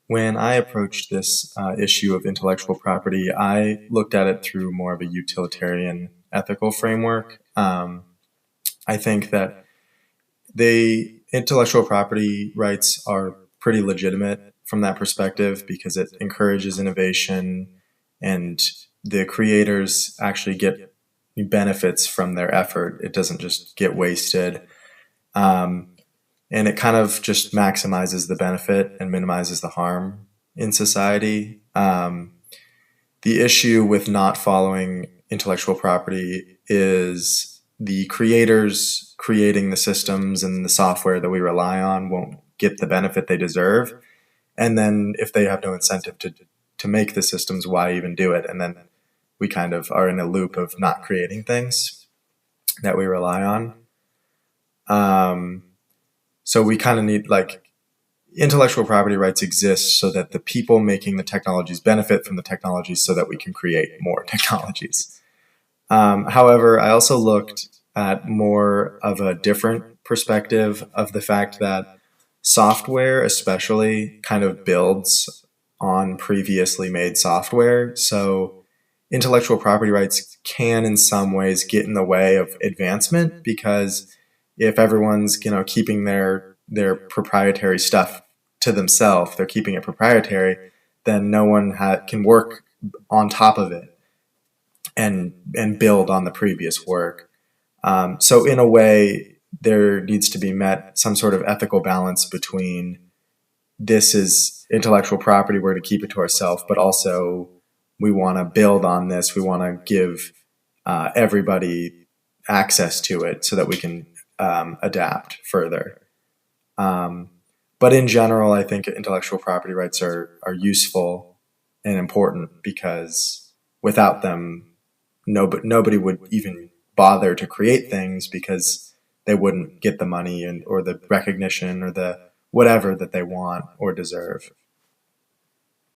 When I approached this issue of intellectual property, I looked at it through more of a utilitarian ethical framework. I think that the intellectual property rights are pretty legitimate from that perspective because it encourages innovation and the creators actually get benefits from their effort. It doesn't just get wasted. Um, and it kind of just maximizes the benefit and minimizes the harm in society. The issue with not following intellectual property is the creators creating the systems and the software that we rely on won't get the benefit they deserve. And then if they have no incentive to make the systems, why even do it? And then we kind of are in a loop of not creating things that we rely on. So we kind of need intellectual property rights exist so that the people making the technologies benefit from the technologies so that we can create more technologies. However, I also looked at more of a different perspective of the fact that software especially kind of builds on previously made software. So intellectual property rights can in some ways get in the way of advancement because if everyone's keeping their proprietary stuff to themselves, they're keeping it proprietary, then no one can work on top of it and build on the previous work. So in a way, there needs to be met some sort of ethical balance between this is intellectual property, we're to keep it to ourselves, but also we want to build on this. We want to give everybody access to it so that we can adapt further. But in general, I think intellectual property rights are useful and important because without them, nobody would even bother to create things because they wouldn't get the money or the recognition or the whatever that they want or deserve.